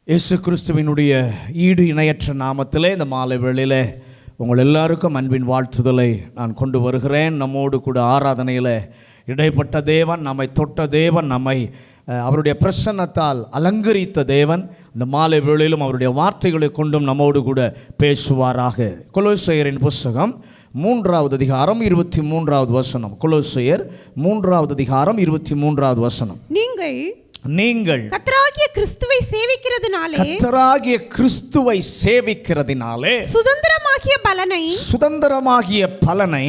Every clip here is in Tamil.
இயேசு கிறிஸ்துவினுடைய ஈடு இணையற்ற நாமத்திலே இந்த மாலை வேளையிலே உங்கள் எல்லாருக்கும் அன்பின் வாழ்த்துதலை நான் கொண்டு வருகிறேன். நம்மோடு கூட ஆராதனையில் இடைப்பட்ட தேவன், நம்மை தொட்ட தேவன், நம்மை அவருடைய பிரசன்னத்தால் அலங்கரித்த தேவன் இந்த மாலை வேளையிலும் அவருடைய வார்த்தைகளை கொண்டும் நம்மோடு கூட பேசுவாராக. கொலோசையரின் புஸ்தகம் 3வது அதிகாரம் 23வது வசனம். கொலோசையர் 3வது அதிகாரம் 23வது வசனம். நீங்கள் கர்த்தராகிய கிறிஸ்துவை சேவிக்கிறதினாலே சுதந்திரமாகிய பலனை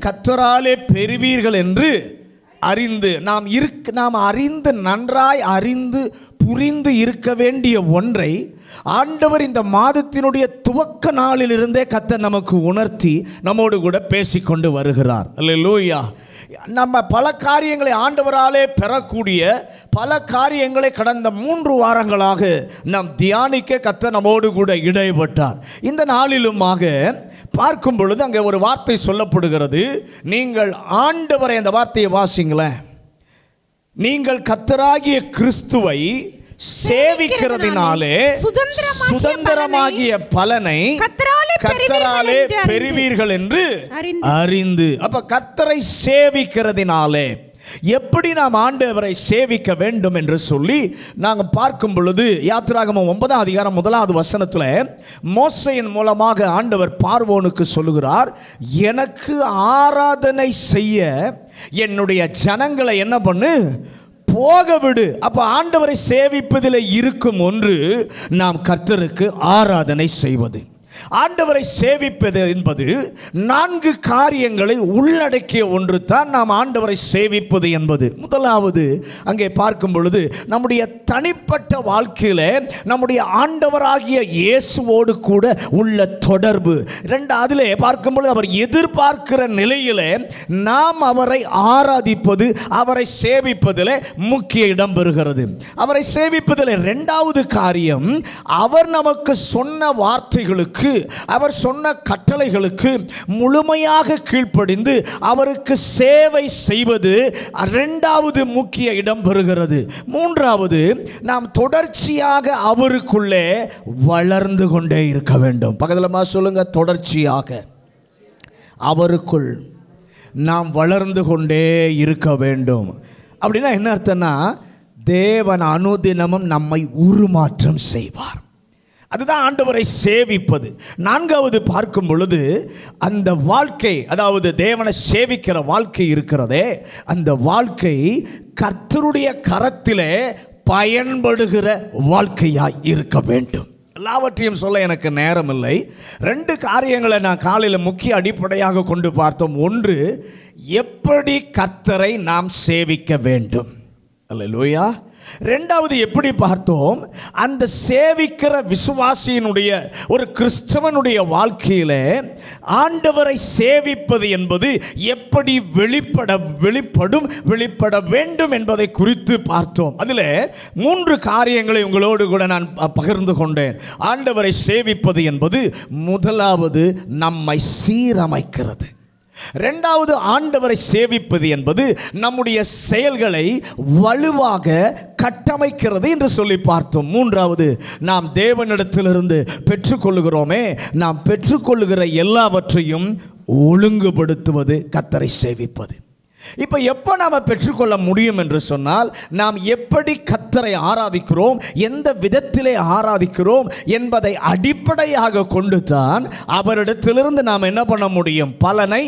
கர்த்தராலே பெறுவீர்கள் என்று அறிந்து நாம் அறிந்து நன்றாய் அறிந்து புரிந்து இருக்க வேண்டிய ஒன்றை ஆண்டவர் இந்த மாதத்தினுடைய துவக்க நாளிலிருந்தே கர்த்தர் நமக்கு உணர்த்தி நம்மோடு கூட பேசிக்கொண்டு வருகிறார். அல்லேலூயா. நம்ம பல காரியங்களை ஆண்டவராலே பெறக்கூடிய பல காரியங்களை கடந்த 3 வாரங்களாக நாம் தியானிக்க கர்த்தர் நம்மோடு கூட இடைப்பட்டார். இந்த நாளிலுமாக பார்க்கும் பொழுது அங்கே ஒரு வார்த்தை சொல்லப்படுகிறது. நீங்கள் ஆண்டவரை, அந்த வார்த்தையை வாசிங்களேன். நீங்கள் கர்த்தராகிய கிறிஸ்துவை சேவிக்கிறதினாலே சுதந்திரமாகிய பலனை கர்த்தராலே பெறுவீர்கள் என்று அறிந்து. அப்ப கர்த்தரை சேவிக்கிறதினாலே எப்படி நாம் ஆண்டவரை சேவிக்க வேண்டும் என்று சொல்லி நாங்கள் பார்க்கும் பொழுது யாத்திராகமம் 9ஆம் அதிகாரம் 1வது வசனத்தில் மோசேயின் மூலமாக ஆண்டவர் பார்வோனுக்கு சொல்லுகிறார், எனக்கு ஆராதனை செய்ய என்னுடைய ஜனங்களை என்ன பண்ணு, போக விடு. அப்ப ஆண்டவரை சேவிப்பதில் இருக்கும் ஒன்று நாம் கர்த்தருக்கு ஆராதனை செய்வது. ஆண்டவரை சேவிப்பது என்பது 4 காரியங்களை உள்ளடக்கிய ஒன்று தான் நாம் ஆண்டவரை சேவிப்பது என்பது. முதலாவது அங்கே பார்க்கும் பொழுது நம்முடைய தனிப்பட்ட வாழ்க்கையில் நம்முடைய ஆண்டவராகிய இயேசுவோடு கூட உள்ள தொடர்பு. அதிலே பார்க்கும் பொழுது அவர் எதிர்பார்க்கிற நிலையில் நாம் அவரை ஆராதிப்பது, அவரை சேவிப்பதில் முக்கிய இடம் பெறுகிறது. அவரை சேவிப்பதில் 2வது காரியம், அவர் நமக்கு சொன்ன வார்த்தைகளுக்கு, அவர் சொன்ன கட்டளைகளுக்கு முழுமையாக கீழ்ப்படிந்து அவருக்கு சேவை செய்வது 2வது முக்கிய இடம் பெறுகிறது. 3வது, நாம் தொடர்ச்சியாக அவருக்குள்ளே வளர்ந்து கொண்டே இருக்க வேண்டும். பக்கத்துல சொல்லுங்க, தொடர்ச்சியாக அவருக்குள் நாம் வளர்ந்து கொண்டே இருக்க வேண்டும். அப்படின்னா என்ன அர்த்தம்னா, தேவன் அனுதினமும் நம்மை உருமாற்றம் செய்வார். அதுதான் ஆண்டவரை சேவிப்பது. 4வது பார்க்கும் பொழுது அந்த வாழ்க்கை, அதாவது தேவனை சேவிக்கிற வாழ்க்கை இருக்கிறதே, அந்த வாழ்க்கை கர்த்தருடைய கரத்திலே பயன்படுகிற வாழ்க்கையாய் இருக்க வேண்டும். எல்லாவற்றையும் சொல்ல எனக்கு நேரம் இல்லை. 2 காரியங்களை நான் காலையில் முக்கிய அடிப்படையாக கொண்டு பார்த்தோம். ஒன்று, எப்படி கர்த்தரை நாம் சேவிக்க வேண்டும். அல்லேலூயா. 2வது எப்படி பார்த்தோம், அந்த சேவிக்கிற விசுவாசியினுடைய, ஒரு கிறிஸ்தவனுடைய வாழ்க்கையில ஆண்டவரை சேவிப்பது என்பது எப்படி வெளிப்பட வேண்டும் என்பதை குறித்து பார்த்தோம். அதில் 3 காரியங்களை உங்களோடு கூட நான் பகிர்ந்து கொண்டேன். ஆண்டவரை சேவிப்பது என்பது முதலாவது நம்மை சீரமைக்கிறது. 2வது, ஆண்டவரை சேவிப்பது என்பது நம்முடைய செயல்களை வலுவாக கட்டமைக்கிறது என்று சொல்லி பார்த்தோம். 3வது, நாம் தேவனிடத்திலிருந்து பெற்றுக்கொள்ளுகிறோமே, நாம் பெற்றுக்கொள்ளுகிற எல்லாவற்றையும் ஒழுங்குபடுத்துவது கர்த்தரை சேவிப்பது. இப்போ எப்போ நாம் பெற்றுக்கொள்ள முடியும் என்று சொன்னால், நாம் எப்படி கர்த்தரை ஆராதிக்கிறோம், எந்த விதத்திலே ஆராதிக்கிறோம் என்பதை அடிப்படையாக கொண்டு தான் அவரிடத்திலிருந்து நாம் என்ன பண்ண முடியும், பலனை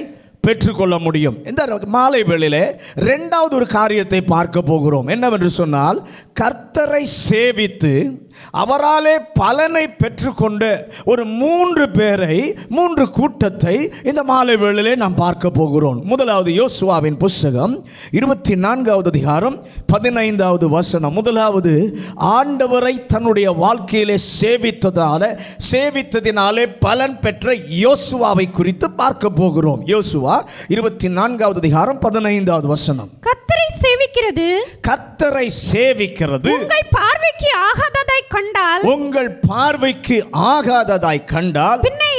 பெற்றுக்கொள்ள முடியும். இந்த மாலை வேளையிலே 2வது ஒரு காரியத்தை பார்க்க போகிறோம். என்னவென்று சொன்னால், கர்த்தரை சேவித்து அவராலே பலனை பெற்றுக்கொண்ட ஒரு 3 பேரை, 3 கூட்டத்தை இந்த மாலை வேளையிலே நாம் பார்க்க போகிறோம். முதலாவது யோசுவாவின் புஸ்தகம் 24வது அதிகாரம் 15வது வசனம். முதலாவது, ஆண்டவரை தன்னுடைய வாழ்க்கையிலே சேவித்ததினாலே பலன் பெற்ற யோசுவாவை குறித்து பார்க்க போகிறோம். யோசுவா 24வது அதிகாரம் 15வது வசனம். கர்த்தரை சேவிக்கிறது உங்கள் பார்வைக்கு ஆகாததாய் கண்டால் பின்னை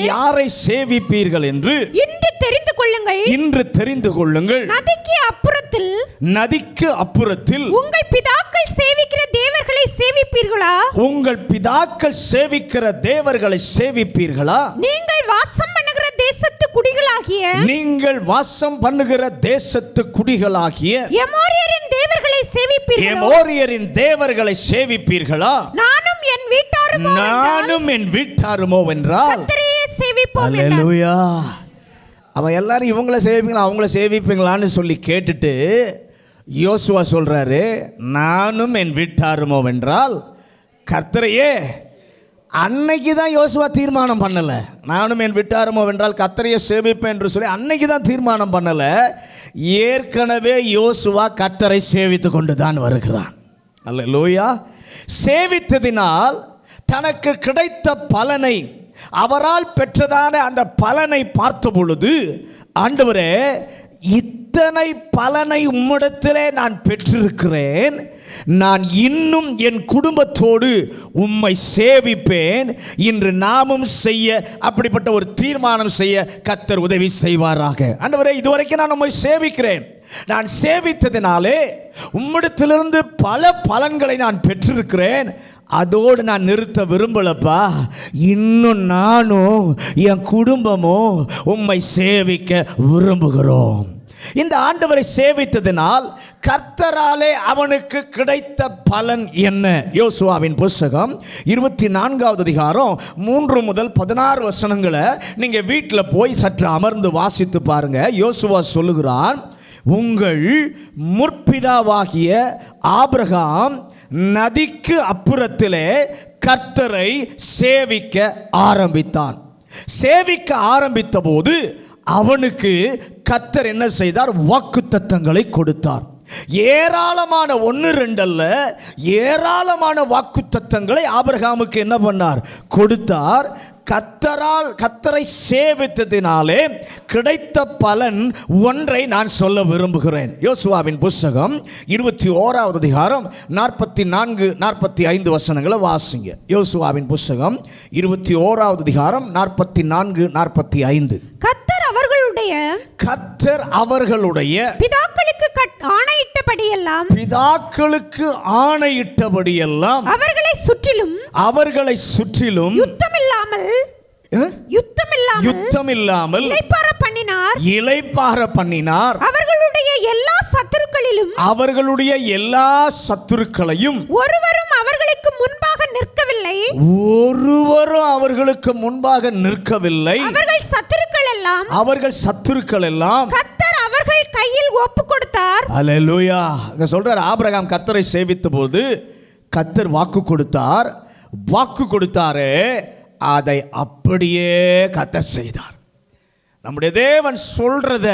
யாரை சேவிப்பீர்கள் என்று இன்று தெரிந்து கொள்ளுங்கள். நதிக்கு அப்புறத்தில் உங்கள் பிதாக்கள் உங்கள் பிதாக்கள் சேவிக்கிற தேவர்களை சேவிப்பீர்களா? நீங்கள் வாசம் பண்ணுகிற தேசத்து குடிகளாகிய எமோரியரின் தேவர்களை சேவிப்பீர்களா? நானும் என் வீட்டாருமோ என்றால் கர்த்தரையே சேவிப்போம். அல்லேலூயா. அவன் எல்லாரும் இவங்களை சேவிப்பீங்களா அவங்கள சேவிப்பீங்களான்னு சொல்லி கேட்டுட்டு யோசுவா சொல்றாரு, நானும் என் வீட்டாருமோ என்றால் கர்த்தரையே. அன்னைக்கு தான் யோசுவா தீர்மானம் பண்ணலை. நானும் என் வீட்டாருமோ என்றால் கர்த்தரையே சேவிப்பேன் என்று சொல்லி அன்னைக்கு தான் தீர்மானம் பண்ணலை. ஏற்கனவே யோசுவா கர்த்தரை சேவித்து கொண்டு தான் வருகிறான். அல்லேலூயா. சேவித்ததினால் தனக்கு கிடைத்த பலனை, அவரால் பெற்றதான அந்த பலனை பார்த்த பொழுது, ஆண்டவரே இத்தனை பலனை உம்மிடத்திலே நான் பெற்றிருக்கிறேன், நான் இன்னும் என் குடும்பத்தோடு உம்மை சேவிப்பேன், இன்று நாமும் செய்ய அப்படிப்பட்ட ஒரு தீர்மானம் செய்ய கர்த்தர் உதவி செய்வாராக. ஆண்டவரே இதுவரைக்கும் நான் உம்மை சேவிக்கிறேன், நான் சேவித்ததினாலே உம்மிடத்திலிருந்து பல பலன்களை நான் பெற்றிருக்கிறேன், அதோடு நான் நிறுத்த விரும்பலப்பா, இன்னும் நானும் என் குடும்பமும் உம்மை சேவிக்க விரும்புகிறோம். இந்த ஆண்டவரை சேவித்ததினால் கர்த்தராலே அவனுக்கு கிடைத்த பலன் என்ன? யோசுவாவின் புத்தகம் 24வது அதிகாரம் 3 முதல் 16 வசனங்களை நீங்க வீட்டில் போய் சற்று அமர்ந்து வாசித்து பாருங்க. யோசுவா சொல்லுகிறான், உங்கள் முற்பிதாவாகிய ஆபிரகாம் நதிக்கு அப்புறத்திலே கர்த்தரை சேவிக்க ஆரம்பித்தான். சேவிக்க ஆரம்பித்த போது அவனுக்கு கர்த்தர் என்ன செய்தார்? வாக்குத்தத்தங்களை கொடுத்தார். ஏராளமான 1-2 அல்ல, ஏராளமான வாக்குத்தத்தங்களை ஆபிரகாமுக்கு என்ன பண்ணார்? கொடுத்தார். கர்த்தரை சேவித்ததினாலே கிடைத்த பலன் ஒன்றை நான் சொல்ல விரும்புகிறேன். யோசுவாவின் புத்தகம் 21வது அதிகாரம் 44-45 வசனங்களை வாசிங்க. யோசுவாவின் புத்தகம் 21வது அதிகாரம் 44-45. கர்த்தர் அவர்களுடைய பிதாக்களுக்கு ஆணையிட்டபடியெல்லாம் அவர்களை சுற்றிலும் யுத்தமில்லாமல் இளைப்பாற பண்ணினார். அவர்களுடைய எல்லா சத்துருக்களையும் ஒருவரும் அவர்களுக்கு முன்பாக நிற்கவில்லை. அவர்கள் சத்துருக்கள் எல்லாம் கர்த்தர் அவர்கள் கையில் ஒப்பு கொடுத்தார். அல்லேலூயா. அங்க சொல்றார், ஆபிரகாம் கர்த்தரை சேவித்த போது கர்த்தர் வாக்கு கொடுத்தார். வாக்கு கொடுத்தாரே, அதை அப்படியே கர்த்தர் செய்தார். நம்முடைய தேவன் சொல்றத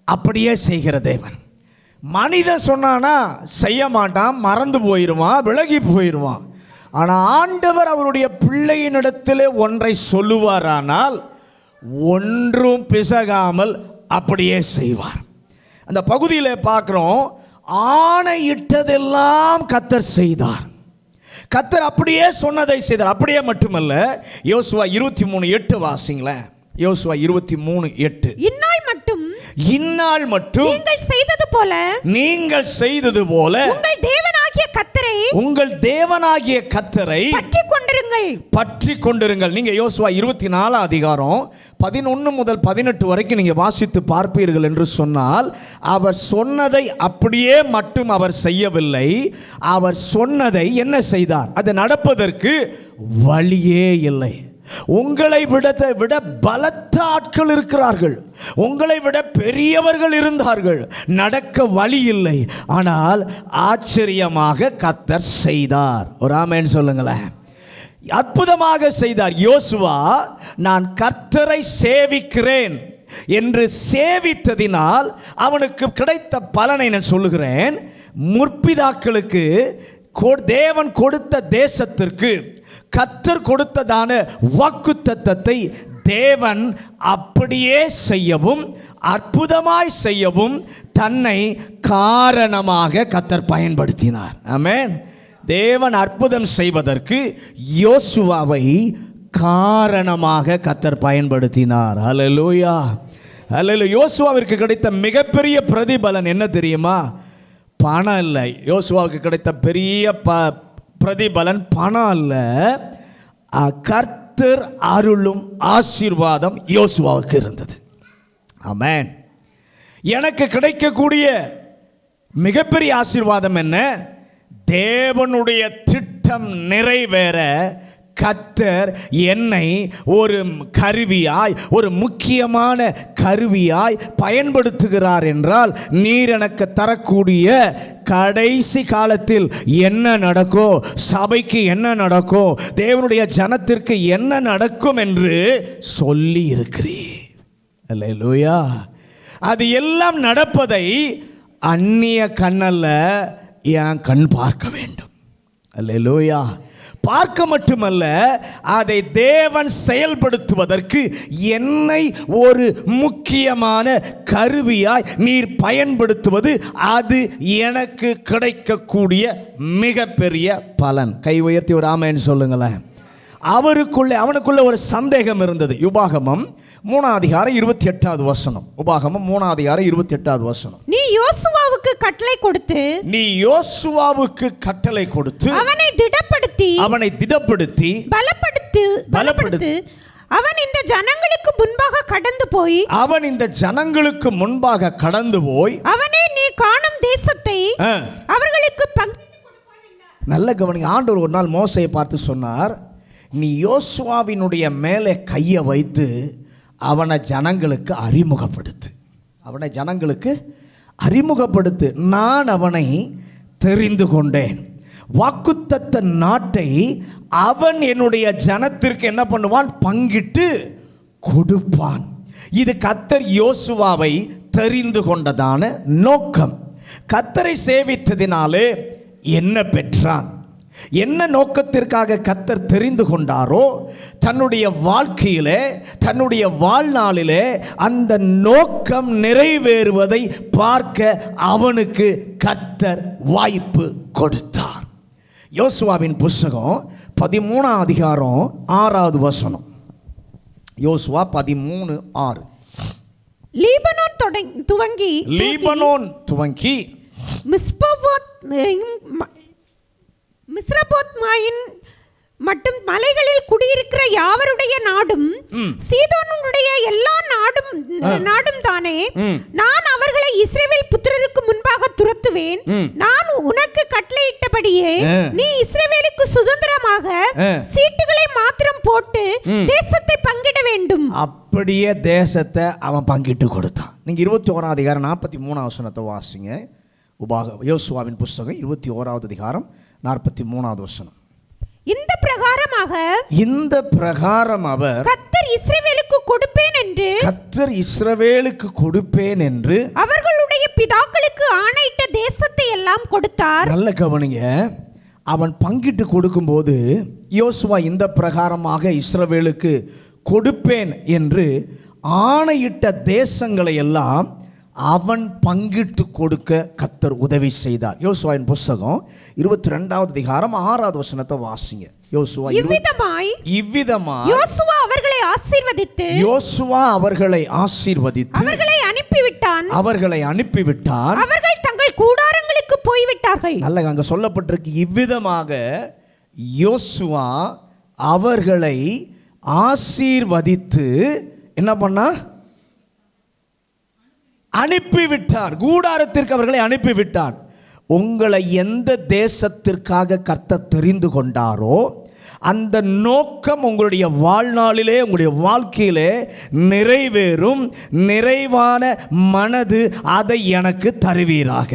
அப்படியே செய்கிற தேவன். மனிதன் சொன்னானா செய்ய மாட்டான், மறந்து போயிடுவான், விலகி போயிடுவான். ஆனால் ஆண்டவர் அவருடைய பிள்ளையினிடத்திலே ஒன்றை சொல்லுவாரானால் ஒன்றும் பிசகாமல் அப்படியே செய்வார். அந்த பகுதியில் பார்க்குறோம், ஆணையிட்டதெல்லாம் கர்த்தர் செய்தார். கர்த்தர் அப்படியே சொன்னதை செய்தார். அப்படியே மட்டுமல்ல, யோசுவா 23:8 வாசிங்களேன். யோசுவா 23:8. இந்நாள் மட்டும் நீங்கள் செய்தது போல உங்கள் தேவனாகிய கர்த்தரை பற்றிக் கொண்டிருங்கள். நீங்க யோசுவா 24 அதிகாரம் 11 முதல் 18 வரைக்கும் நீங்க வாசித்து பார்ப்பீர்கள் என்று சொன்னால், அவர் சொன்னதை அப்படியே மட்டும் அவர் செய்யவில்லை. அவர் சொன்னதை என்ன செய்தார்? அது நடப்பதற்கு வழியே இல்லை. உங்களை விட பலத்த ஆட்கள் இருக்கிறார்கள், உங்களை விட பெரியவர்கள் இருந்தார்கள், நடக்க வழி இல்லை. ஆனால் ஆச்சரியமாக கர்த்தர் செய்தார். ஒரு ஆமென் சொல்லுங்களேன். அற்புதமாக செய்தார். யோசுவா நான் கர்த்தரை சேவிக்கிறேன் என்று சேவித்ததினால் அவனுக்கு கிடைத்த பலனை நான் சொல்லுகிறேன். முற்பிதாக்களுக்கு தேவன் கொடுத்த தேசத்திற்கு கர்த்தர் கொடுத்ததான வாக்குத்தத்தத்தை தேவன் அப்படியே செய்யவும் அற்புதமாய் செய்யவும் தன்னை காரணமாக கர்த்தர் பயன்படுத்தினார். ஆமென். தேவன் அற்புதம் செய்வதற்கு யோசுவாவை காரணமாக கர்த்தர் பயன்படுத்தினார். அல்லேலூயா, அல்லேலூயா. யோசுவாவிற்கு கிடைத்த மிகப்பெரிய பிரதிபலன் என்ன தெரியுமா? பணம் இல்லை. யோசுவாவுக்கு கிடைத்த பெரிய பிரதிபலன் பணம் அல்ல, கர்த்தர் அருளும் ஆசீர்வாதம் யோசுவாவுக்கு இருந்தது. ஆமென். எனக்கு கிடைக்கக்கூடிய மிகப்பெரிய ஆசீர்வாதம் என்ன? தேவனுடைய திட்டம் நிறைவேற கர்த்தர் என்னை ஒரு கருவியாய், ஒரு முக்கியமான கருவியாய் பயன்படுத்துகிறார் என்றால், நீர் எனக்கு தரக்கூடிய கடைசி காலத்தில் என்ன நடக்கும், சபைக்கு என்ன நடக்கும், தேவனுடைய ஜனத்திற்கு என்ன நடக்கும் என்று சொல்லி இருக்கிறீர். அல்லேலூயா. அது எல்லாம் நடப்பதை அந்நிய கண்ணல்ல என் கண் பார்க்க வேண்டும். அல்லேலூயா. பார்க்க மட்டுமல்ல, அதை தேவன் செயல்படுத்துவதற்கு என்னை ஒரு முக்கியமான கருவியாய் நீர் பயன்படுத்துவது, அது எனக்கு கிடைக்கக்கூடிய மிகப்பெரிய பலன். கை உயர்த்தி ஒரு ஆமென் சொல்லுங்களேன். அவனுக்குள்ள ஒரு சந்தேகம் இருந்தது. உபாகமம் 3:28 வசனம். உபாகமம் 3:28 வசனம். நீ யோசுவாவுக்கு கட்டளை கொடுத்து அவனை திடப்படுத்தி பலப்படுத்து அவன் இந்த ஜனங்களுக்கு முன்பாக கடந்து போய் அவனே நீ காணும் தேசத்தை அவர்களுக்கு நல்ல கவனிங்க. ஆண்டவர் ஒரு நாள் மோசையை பார்த்து சொன்னார், நீ யோசுவாவினுடைய மேலே கையை வைத்து அவனை ஜனங்களுக்கு அறிமுகப்படுத்து. நான் அவனை தெரிந்து கொண்டேன். வாக்குத்தத்த நாட்டை அவன் என்னுடைய ஜனத்திற்கு என்ன பண்ணுவான்? பங்கிட்டு கொடுப்பான். இது கர்த்தர் யோசுவாவை தெரிந்து கொண்டதான நோக்கம். கர்த்தரை சேவித்ததினாலே என்ன பெற்றான்? என்ன நோக்கத்திற்காக கர்த்தர் தெரிந்து கொண்டாரோ, தன்னுடைய வாழ்க்கையிலே, தன்னுடைய வாழ்நாளிலே அந்த நோக்கம் நிறைவேறுவதை பார்க்க அவனுக்கு கர்த்தர் வாய்ப்பு கொடுத்தார். யோசுவாவின் புஸ்தகம் 13:6 வசனம். யோசுவா 13:6. லீபனோன் துவங்கி மிஸ்ரபோத்மாயின் மட்டும் மலைகளில் குடியிருக்கிற யாவருடைய நாடும் சீதோனுடைய எல்லா நாடும் தானே. நான் அவர்களை இஸ்ரவேல் புத்திரருக்கு முன்பாக துரத்துவேன். நான் உனக்கு கட்டளையிட்டபடியே நீ இஸ்ரவேலுக்கு சுதந்திரமாக சீட்டுகளை மாத்திரம் போட்டு தேசத்தை பங்கிட வேண்டும். அப்படியே தேசத்தை அவன் பங்கிட்டு கொடுத்தான். நீங்க 21:43 வசனத்தை வாசிங்க. யோசுவாவின் புஸ்தகம் 21:43 வசனம். இந்த பிரகாரம் அவர் கர்த்தர் இஸ்ரவேலுக்கு கொடுப்பேன் என்று அவர்களுடைய பிதாக்களுக்கு ஆணையிட்ட தேசத்தை எல்லாம் கொடுத்தார். நல்ல கவனிங்க. அவன் பங்கிட்டு கொடுக்கும்போது யோசுவா இந்த பிரகாரமாக இஸ்ரவேலுக்கு கொடுப்பேன் என்று ஆணையிட்ட தேசங்களை எல்லாம் அவன் பங்கிட்டு கொடுக்க கர்த்தர் உதவி செய்தார். யோசுவாவின் புஸ்தகம் 22:6 வசனத்தை வாசிங்க. யோசுவா இவ்விதமாய் யோசுவா அவர்களை ஆசீர்வதித்து அவர்களை அனுப்பிவிட்டான். அவர்கள் தங்கள் கூடாரங்களுக்கு போய்விட்டார்கள். நல்ல அங்க சொல்லப்பட்டிருக்கு, இவ்விதமாக யோசுவா அவர்களை ஆசீர்வதித்து என்ன பண்ணா? அனுப்பிவிட்டார். கூடாரத்திற்கு அவர்களை அனுப்பிவிட்டார். உங்களை எந்த தேசத்திற்காக கர்த்தர் தெரிந்து கொண்டாரோ அந்த நோக்கம் உங்களுடைய வாழ்நாளிலே, உங்களுடைய வாழ்க்கையிலே நிறைவேறும். நிறைவான மனது அதை எனக்கு தருவீராக.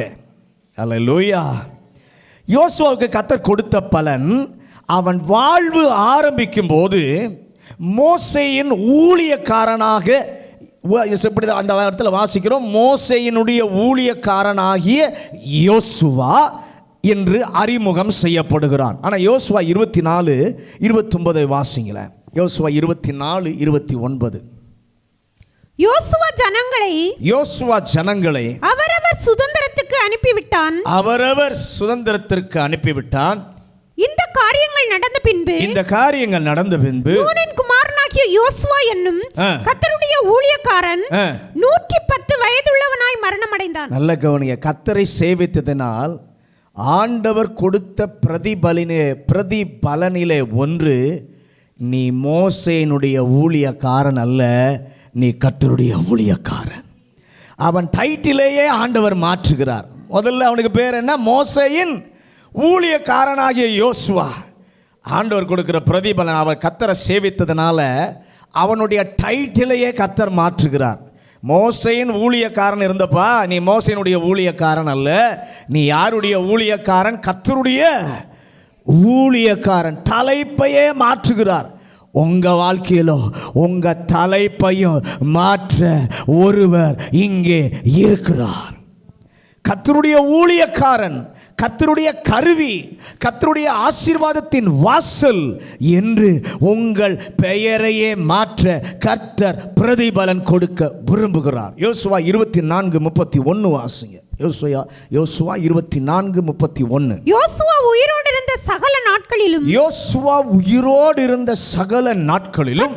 அல்லேலூயா. யோசுவாவுக்கு கர்த்தர் கொடுத்த பலன், அவன் வாழ்வு ஆரம்பிக்கும் போது மோசேயின் ஊழியக்காரனாக, அந்த இடத்துல வாசிக்கிறோம், மோசேயினுடைய ஊழியக்காரனாகிய யோசுவா என்று அறிமுகம் செய்யப்படுகிறான். ஆனால் யோசுவா 24:29 வாசிங்களேன். யோசுவா 24:29. யோசுவா ஜனங்களை அவரவர் சுதந்திரத்துக்கு அனுப்பிவிட்டான். இந்த காரியங்கள் நடந்த பின்பு நூனின் குமாரனாகிய யோசுவா என்னும் கர்த்தருடைய ஊழியக்காரன் 110 வயதுள்ளவனாய் மரணமடைந்தான். நல்ல கவனிங்க. கர்த்தரை சேவித்ததினால் ஆண்டவர் கொடுத்த பிரதிபலனிலே ஒன்று, நீ மோசேயினுடைய ஊழியக்காரன் அல்ல, நீ கர்த்தருடைய ஊழியக்காரன். அவன் டைட்டிலேயே ஆண்டவர் மாற்றுகிறார். முதல்ல அவனுக்கு பேர் என்ன? மோசேயின் ஊழியக்காரனாகிய யோசுவா. ஆண்டவர் கொடுக்கிற பிரதிபலன், அவர் கர்த்தரை சேவித்ததுனால அவனுடைய டைட்டிலேயே கர்த்தர் மாற்றுகிறார். மோசேயின் ஊழியக்காரன் இருந்தப்பா, நீ மோசேயினுடைய ஊழியக்காரன் அல்ல, நீ யாருடைய ஊழியக்காரன்? கர்த்தருடைய ஊழியக்காரன். தலைப்பையே மாற்றுகிறார். உங்க வாழ்க்கையிலோ உங்க தலைப்பையும் மாற்ற ஒருவர் இங்கே இருக்கிறார். கர்த்தருடைய ஊழியக்காரன், கர்த்தருடைய கருவி, கர்த்தருடைய ஆசீர்வாதத்தின் வாசல் என்று உங்கள் பெயரையே மாற்ற கர்த்தர் பிரதிபலன் கொடுக்க விரும்புகிறார். யோசுவா 24:31 வாசிங்க. யோசுவா 24:31. யோசுவா உயிரோடு இருந்த சகல நாட்களிலும், யோசுவா உயிரோடு இருந்த சகல நாட்களிலும்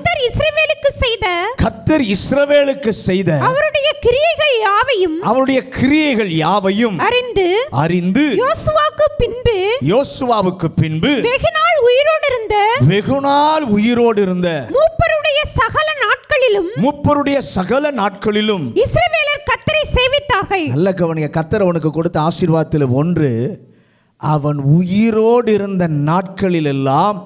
கர்த்தர் இஸ்ரவேலுக்கு செய்த அவருடைய கிரியைகள் யாவையும் அறிந்து யோசுவாவுக்கு பின்பு வெகுநாள் உயிரோடு இருந்த மூப்பருடைய சகல நாட்களிலும் இஸ்ரவேலர் கர்த்தரை சேவித்தார்கள். நல்ல கவனிங்க, கர்த்தர் அவனுக்கு கொடுத்த ஆசீர்வாதத்தில் ஒன்று, அவன் உயிரோடு இருந்த நாட்களில் எல்லாம்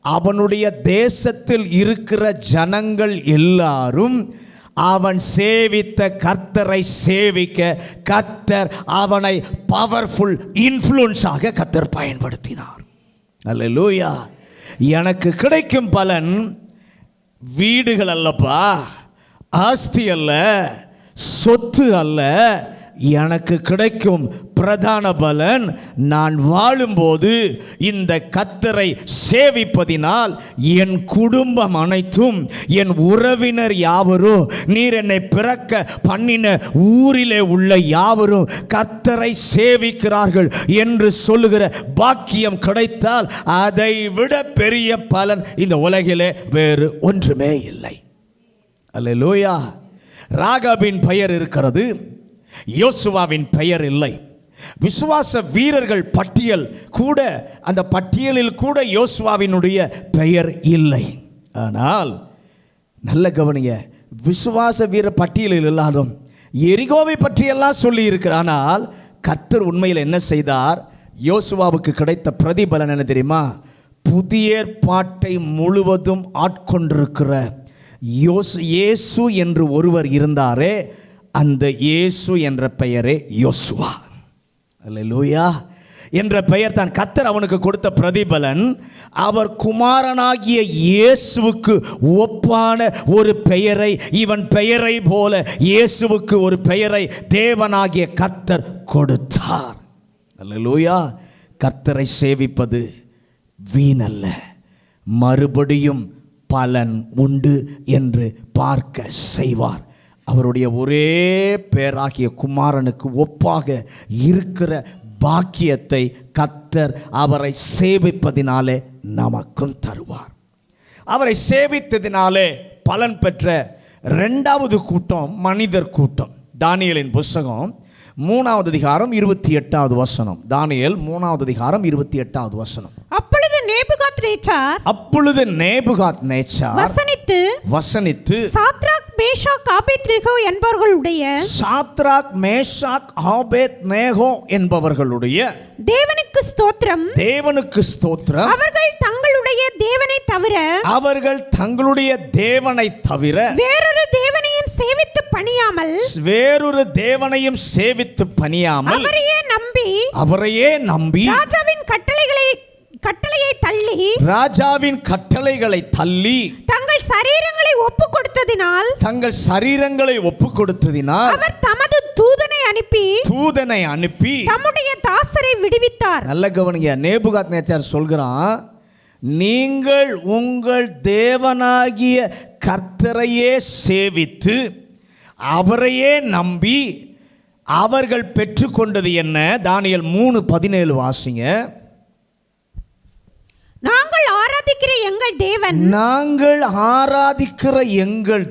அவனுடைய தேசத்தில் இருக்கிற ஜனங்கள் எல்லாரும் அவன் சேவித்த கர்த்தரை சேவிக்க கர்த்தர் அவனை பவர்ஃபுல் இன்ஃப்ளூயன்ஸாக கர்த்தர் பயன்படுத்தினார். அல்லேலூயா. எனக்கு கிடைக்கும் பலன் வீடுகள் அல்லப்பா, ஆஸ்தி அல்ல, சொத்து அல்ல. எனக்கு கிடைக்கும் பிரதான பலன், நான் வாழும்போது இந்த கர்த்தரை சேவிப்பதினால் என் குடும்பம் அனைத்தும், என் உறவினர் யாவரும், நீர் என்னை பிறக்க பண்ணின ஊரிலே உள்ள யாவரும் கர்த்தரை சேவிக்கிறார்கள் என்று சொல்லுகிற பாக்கியம் கிடைத்தால் அதை விட பெரிய பலன் இந்த உலகிலே வேறு ஒன்றுமே இல்லை. அல்லேலூயா. ராகாபின் பெயர் இருக்கிறது, யோசுவாவின் பெயர் இல்லை. விசுவாச வீரர்கள் பட்டியல் கூட, அந்த பட்டியலில் கூட யோசுவாவினுடைய பெயர் இல்லை. ஆனால் நல்ல கவனிய, விசுவாச வீர பட்டியலில் இல்லாலும் எரிகோவை பற்றியெல்லாம் சொல்லி இருக்கிறார். ஆனால் கர்த்தர் உண்மையில் என்ன செய்தார்? யோசுவாவுக்கு கிடைத்த பிரதிபலன் என்ன தெரியுமா? புதிய ஏற்பாட்டை முழுவதும் ஆட்கொண்டிருக்கிற இயேசு என்று ஒருவர் இருந்தாரே, அந்த இயேசு என்ற பெயரே யோசுவா. அல்லேலூயா. என்ற பெயர் தான் கர்த்தர் அவனுக்கு கொடுத்த பிரதிபலன். அவர் குமாரனாகிய இயேசுவுக்கு ஒப்பான ஒரு பெயரை, இவன் பெயரை போல இயேசுவுக்கு ஒரு பெயரை தேவனாகிய கர்த்தர் கொடுத்தார். அல்லேலூயா. கர்த்தரை சேவிப்பது வீணல்ல, மறுபடியும் பலன் உண்டு என்று பார்க்க செய்வார். அவருடைய ஒரே பேராகிய குமாரனுக்கு ஒப்பாக இருக்கிற பாக்கியத்தை கர்த்தர் அவரை சேவிப்பதினாலே நமக்கும் தருவார். அவரை சேவித்ததினாலே பலன் பெற்ற இரண்டாவது கூட்டம் மனிதர் கூட்டம். தானியேலின் புத்தகம் 3வது அதிகாரம் 28வது வசனம். தானியேல் 3வது அதிகாரம் 28வது வசனம். அப்பொழுது நேபுகாத்நேச்சார் வசனித்து சாத்ராக் மேஷாக் ஆபேத்நேகோ என்பவர்களுடைய தேவனுக்கு ஸ்தோத்திரம் அவர்கள் தங்களுடைய தேவனை தவிர வேறொரு தேவனையும் சேவித்து பணியாமல் அவரையே நம்பி ராஜாவின் கட்டளைகளை தள்ளி தங்கள் சரீரங்களை ஒப்புக் கொடுத்ததினால் அவர் தமது தூதனை அனுப்பி தம்முடைய தாசரை விடுவித்தார். நல்ல கவனிங்க, நேபுகாத்நேச்சார் சொல்கிறான், நீங்கள் உங்கள் தேவனாகிய கர்த்தரையே சேவித்து அவரையே நம்பி அவர்கள் பெற்றுக்கொண்டது என்ன? தானியேல் 3:17 வாசிங்க. நாங்கள் ஆராதிக்கிற எங்கள்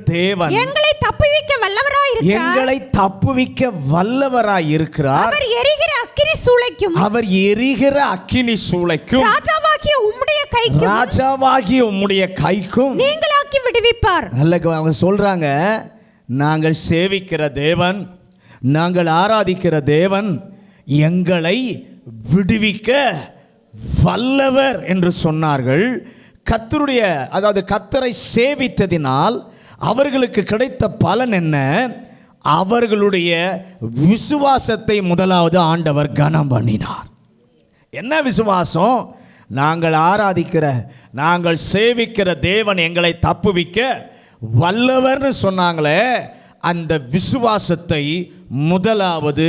தேவன் எங்களை தப்புவிக்க வல்லவராயிருக்கிறார். எங்களை தப்புவிக்க வல்லவராயிருக்கிறார். அவர் எரிகிற அக்கினி சூளைக்கும், அவர் எரிகிற அக்கினி சூளைக்கும், ராஜாவாகிய உம்முடைய கைக்கும், ராஜாவாகிய உம்முடைய கைக்கும் நீங்களாக்கி விடுவிப்பார். நல்ல அவங்க சொல்றாங்க, நாங்கள் சேவிக்கிற தேவன், நாங்கள் ஆராதிக்கிற தேவன் எங்களை விடுவிக்க வல்லவர் என்று சொன்னார்கள். கர்த்தருடைய, அதாவது கர்த்தரை சேவித்ததினால் அவர்களுக்கு கிடைத்த பலன் என்ன? அவர்களுடைய விசுவாசத்தை முதலாவது ஆண்டவர் கனம் பண்ணினார். என்ன விசுவாசம்? நாங்கள் ஆராதிக்கிற, நாங்கள் சேவிக்கிற தேவன் எங்களை தப்புவிக்க வல்லவர்னு சொன்னாங்களே, அந்த விசுவாசத்தை முதலாவது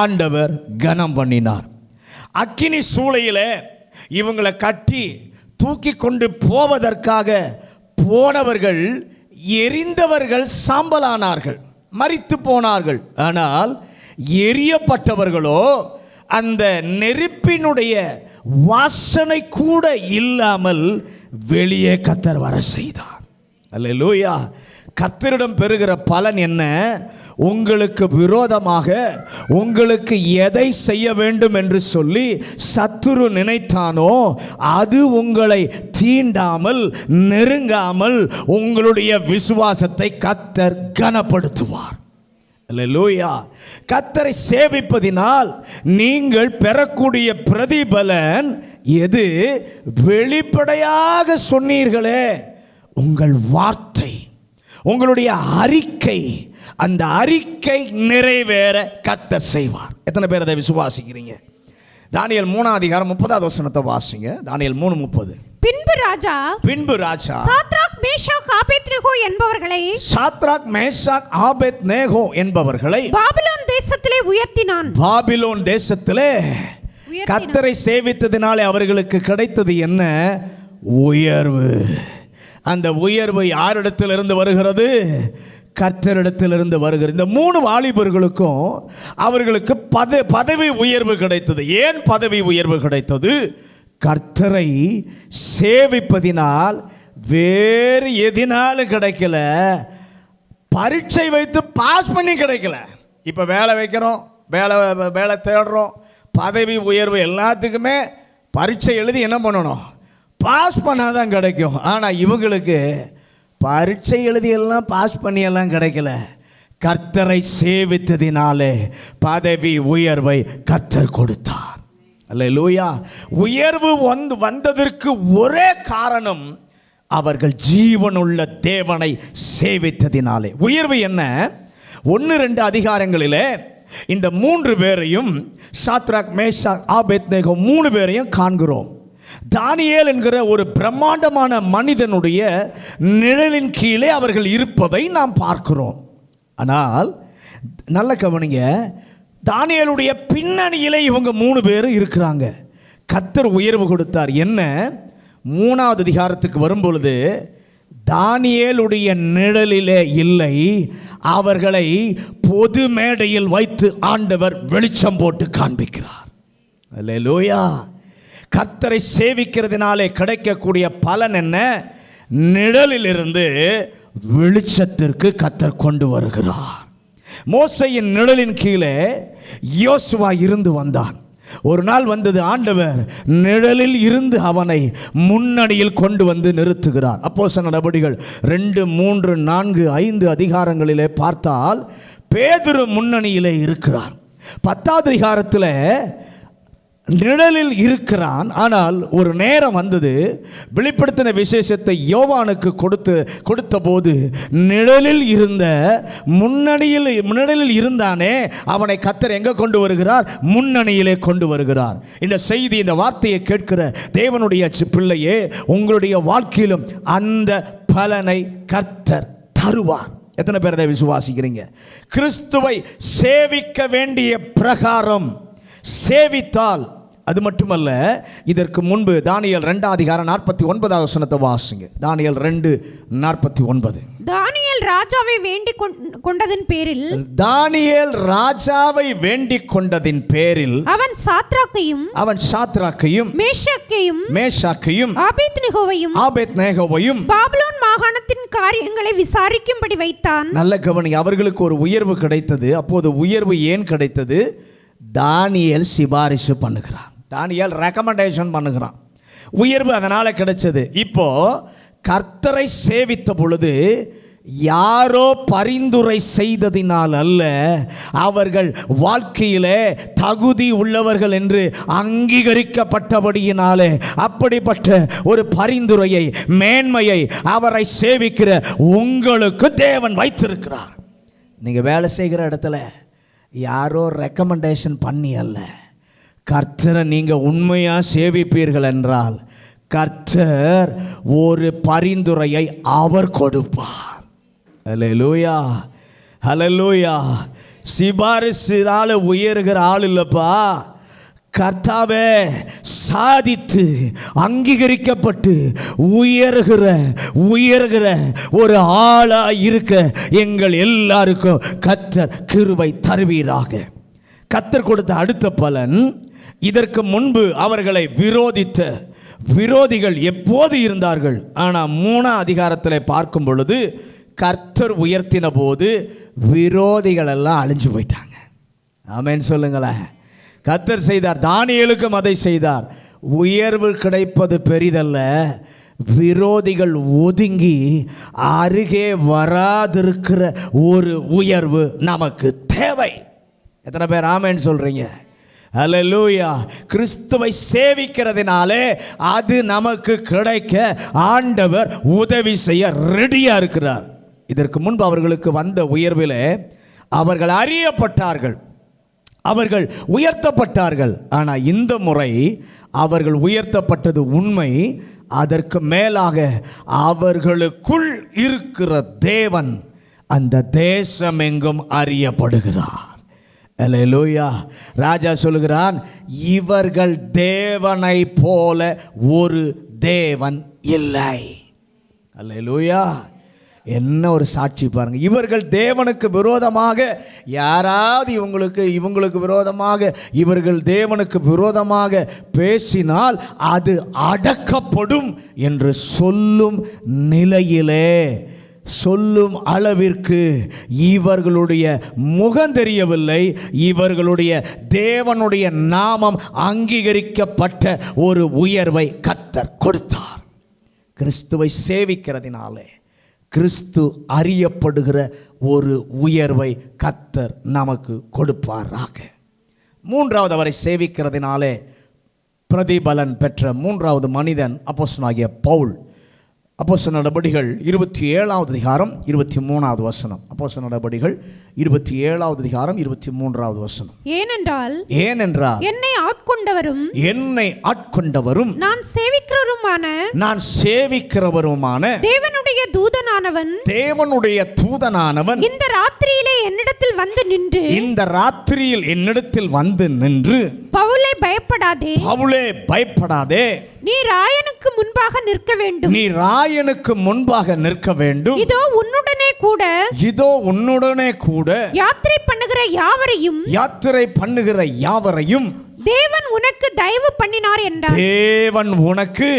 ஆண்டவர் கனம் பண்ணினார். அக்கினி சூளையிலே இவங்களை கட்டி தூக்கி கொண்டு போவதற்காக போனவர்கள், எரிந்தவர்கள் சாம்பலானார்கள், மரித்து போனார்கள். ஆனால் எரியப்பட்டவர்களோ அந்த நெருப்பினுடைய வாசனை கூட இல்லாமல் வெளியே கர்த்தர் வர செய்தார். அல்லேலூயா. கர்த்தரிடம் பெறுகிற பலன் என்ன? உங்களுக்கு விரோதமாக உங்களுக்கு எதை செய்ய வேண்டும் என்று சொல்லி சத்துரு நினைத்தானோ அது உங்களை தீண்டாமல் நெருங்காமல் உங்களுடைய விசுவாசத்தை கர்த்தர் கனப்படுத்துவார். அல்லேலூயா. கர்த்தரை சேவிப்பதினால் நீங்கள் பெறக்கூடிய பிரதிபலன் எது? வெளிப்படையாக சொன்னீர்களே, உங்கள் வார்த்தை, உங்களுடைய அறிக்கை, அந்த அறிக்கை நிறைவேற கர்த்தர் செய்வார். எத்தனை பேர் அதை விசுவாசிக்கிறீங்க? தானியேல் 3ஆம் அதிகாரம் 30வது வசனத்தை வாசிங்க. தானியேல் 3:30. பின்பு ராஜா சாத்ராக் மேஷாக் ஆபேத்நேகோ என்பவர்களை, சாத்ராக் மேஷாக் ஆபேத்நேகோ என்பவர்களை பாபிலோன் தேசத்திலே உயர்த்தினான். பாபிலோன் தேசத்திலே கர்த்தரை சேவித்ததினாலே அவர்களுக்கு கிடைத்தது என்ன? உயர்வு. அந்த உயர்வு யாரிடத்திலிருந்து வருகிறது? கர்த்தரிடத்திலிருந்து வருகிறது. இந்த 3 வாலிபர்களுக்கும் அவர்களுக்கு பதவி உயர்வு கிடைத்தது. ஏன் பதவி உயர்வு கிடைத்தது? கர்த்தரை சேவிப்பதினால், வேறு எதினாலும் கிடைக்கல. பரீட்சை வைத்து பாஸ் பண்ணி கிடைக்கல. இப்போ வேலை வைக்கிறோம், வேலை தேடுறோம், பதவி உயர்வு எல்லாத்துக்குமே பரீட்சை எழுதி என்ன பண்ணணும்? பாஸ் பண்ணாதான் கிடைக்கும். ஆனால் இவங்களுக்கு பரீட்சை எழுதியெல்லாம் பாஸ் பண்ணியெல்லாம் கிடைக்கல. கர்த்தரை சேவித்ததினாலே பதவி உயர்வை கர்த்தர் கொடுத்தார். அல்லேலூயா. உயர்வு வந்ததற்கு ஒரே காரணம், அவர்கள் ஜீவனுள்ள தேவனை சேவித்ததினாலே. உயர்வு என்ன? 1-2 அதிகாரங்களிலே இந்த 3 பேரையும், சாத்ராக் மேஷாக் ஆபேத்நேகோ 3 பேரையும் காண்கிறோம். தானியேல் என்கிற ஒரு பிரம்மாண்டமான மனிதனுடைய நிழலின் கீழே அவர்கள் இருப்பதை நாம் பார்க்கிறோம். ஆனால் நல்ல கவனிங்க, தானியேலுடைய பின்னணியிலே இவங்க 3 பேர் இருக்கிறாங்க. கர்த்தர் உயர்வு கொடுத்தார். என்ன? 3வது அதிகாரத்துக்கு வரும்பொழுது தானியேலுடைய நிழலிலே இல்லை, அவர்களை பொது மேடையில் வைத்து ஆண்டவர் வெளிச்சம் போட்டு காண்பிக்கிறார். அல்லேலூயா. கர்த்தரை சேவிக்கிறதுனாலே கிடைக்கக்கூடிய பலன் என்ன? நிழலிலிருந்து வெளிச்சத்திற்கு கர்த்தர் கொண்டு வருகிறார். மோசேயின் நிழலின் கீழே யோசுவா இருந்து வந்தான். ஒரு நாள் வந்தது, ஆண்டவர் நிழலில் இருந்து அவனை முன்னணியில் கொண்டு வந்து நிறுத்துகிறார். அப்போஸ்தலர் நடபடிகள் 2, 3, 4, 5 அதிகாரங்களிலே பார்த்தால் பேதுரு முன்னணியிலே இருக்கிறார். 10வது அதிகாரத்தில் நிழலில் இருக்கிறான். ஆனால் ஒரு நேரம் வந்தது, வெளிப்படுத்தின விசேஷத்தை யோவானுக்கு கொடுத்த போது நிழலில் இருந்த முன்னணியில் இருந்தானே, அவனை கர்த்தர் எங்கே கொண்டு வருகிறார்? முன்னணியிலே கொண்டு வருகிறார். இந்த செய்தி, இந்த வார்த்தையை கேட்கிற தேவனுடைய பிள்ளையே, உங்களுடைய வாழ்க்கையிலும் அந்த பலனை கர்த்தர் தருவார். எத்தனை பேர் அதை விசுவாசிக்கிறீங்க? கிறிஸ்துவை சேவிக்க வேண்டிய பிரகாரம் சேவித்தால், அது மட்டுமல்ல, இதற்கு முன்பு தானியேல் 2ஆம் அதிகாரம் 49வது வசனத்தை வாசிங்க. தானியேல் 2:49. தானியேல் ராஜாவை வேண்டிக் கொண்டதின் பேரில், தானியேல் ராஜாவை வேண்டிக் கொண்டதின் பேரில் அவன் சாத்ராக்கையும் மேஷாக்கையும் ஆபேத்நேகோவையும் பாபிலோன் மாகாணத்தின் காரியங்களை விசாரிக்கும்படி வைத்தான். நல்ல கவனி, அவர்களுக்கு ஒரு உயர்வு கிடைத்தது. அப்போது உயர்வு ஏன் கிடைத்தது? தானியேல் சிபாரிசு பண்ணுகிறான், தானியேல் ரெக்கமெண்டேஷன் பண்ணுகிறான், உயர்வு அதனால் கிடைச்சது. இப்போ கர்த்தரை சேவித்த பொழுது யாரோ பரிந்துரை செய்ததினால் அல்ல, அவர்கள் வாழ்க்கையிலே தகுதி உள்ளவர்கள் என்று அங்கீகரிக்கப்பட்டபடியினாலே அப்படிப்பட்ட ஒரு பரிந்துரையை, மேன்மையை அவரை சேவிக்கிற உங்களுக்கு தேவன் வைத்திருக்கிறார். நீங்கள் வேலை செய்கிற இடத்துல யாரோ ரெக்கமெண்டேஷன் பண்ணி அல்ல, கர்த்தரை நீங்கள் உண்மையாக சேவிப்பீர்கள் என்றால் கர்த்தர் ஒரு பரிந்துரையை அவர் கொடுப்பார். ஹல்லேலூயா, ஹல்லேலூயா. சிபாரிசுனால உயர்கிற ஆள் இல்லப்பா, கர்த்தாவே சாதித்து அங்கீகரிக்கப்பட்டு உயர்கிற ஒரு ஆளா இருக்க எங்கள் எல்லாருக்கும் கர்த்தர் கிருபை தருவீராக. கர்த்தர் கொடுத்த அடுத்த பலன், இதற்கு முன்பு அவர்களை விரோதித்த விரோதிகள் எப்போது இருந்தார்கள்? ஆனால் 3ஆம் அதிகாரத்தில் பார்க்கும் பொழுது கர்த்தர் உயர்த்தின போது விரோதிகள் எல்லாம் அழிஞ்சு போயிட்டாங்க. ஆமென் சொல்லுங்களேன். கர்த்தர் செய்தார், தானியேலுக்கும் அதை செய்தார். உயர்வு கிடைப்பது பெரிதல்ல, விரோதிகள் ஒதுங்கி அருகே வராதிருக்கிற ஒரு உயர்வு நமக்கு தேவை. எத்தனை பேர் ஆமென் சொல்றீங்க? ஹல்லேலூயா. கிறிஸ்துவை சேவிக்கிறதுனாலே அது நமக்கு கிடைக்க ஆண்டவர் உதவி செய்ய ரெடியா இருக்கிறார். இதற்கு முன்பு அவர்களுக்கு வந்த உயர்விலே அவர்கள் அறியப்பட்டார்கள், அவர்கள் உயர்த்தப்பட்டார்கள். ஆனால் இந்த முறை அவர்கள் உயர்த்தப்பட்டது உண்மை, அதற்கு மேலாக அவர்களுக்குள் இருக்கிற தேவன் அந்த தேசம் எங்கும் அறியப்படுகிறார். அல்லேலூயா. ராஜா சொல்லுகிறான், இவர்கள் தேவனை போல ஒரு தேவன் இல்லை. அல்லேலூயா. என்ன ஒரு சாட்சி பாருங்க. இவர்கள் தேவனுக்கு விரோதமாக யாராவது இவங்களுக்கு விரோதமாக இவர்கள் தேவனுக்கு விரோதமாக பேசினால் அது அடக்கப்படும் என்று சொல்லும் நிலையிலே, சொல்லும் அளவிற்கு இவர்களுடைய முகம் தெரியவில்லை. இவர்களுடைய தேவனுடைய நாமம் அங்கீகரிக்கப்பட்ட ஒரு உயர்வை கர்த்தர் கொடுத்தார். கிறிஸ்துவை சேவிக்கிறதினாலே கிறிஸ்து அறியப்படுகிற ஒரு உயர்வை கர்த்தர் நமக்கு கொடுப்பாராக. 3வது அவரை சேவிக்கிறதினாலே பிரதிபலன் பெற்ற 3வது மனிதன் அப்போஸ்தலனாகிய பவுல். அப்போஸ்தலர் நடபடிகள் 27வது அதிகாரம் 23வது வசனம். அப்போஸ்தலர் நடபடிகள் 27வது அதிகாரம் 23வது வசனம். ஏனென்றால் என்னை ஆட்கொண்டவரும் நான் சேவிக்கிறவருமான தேவனுடைய தூதனானவன் இந்த ராத்திரியில் என்னிடத்தில் வந்து நின்று பவுலே பயப்படாதே, நீ ராயனுக்கு முன்பாக நிற்க வேண்டும். இதோ உன்னுடனே கூட யாத்திரை பண்ணுகிற யாவரையும் தேவன் உனக்கு தயவு பண்ணினார் என்றார். தேவன் உனக்கு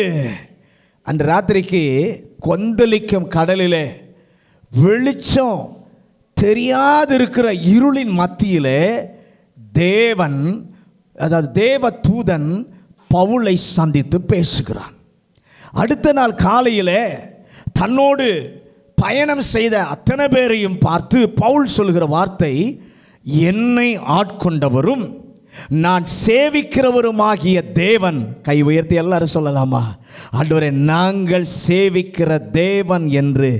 அந்த ராத்திரிக்கு கொந்தளிக்கும் கடலிலே வெளிச்சம் தெரியாதிருக்கிற இருளின் மத்தியிலே தேவன், அதாவது தேவ தூதன் பவுலை சந்தித்து பேசுகிறான். அடுத்த நாள் காலையிலே தன்னோடு பயணம் செய்த அத்தனை பேரையும் பார்த்து பவுல் சொல்கிற வார்த்தை, என்னை ஆட்கொண்டவரும் நான் சேவிக்கிறவருமாகிய தேவன். கை உயர்த்தி எல்லாரும் சொல்லலாமா? ஆண்டவரே, நாங்கள் சேவிக்கிற தேவன் என்று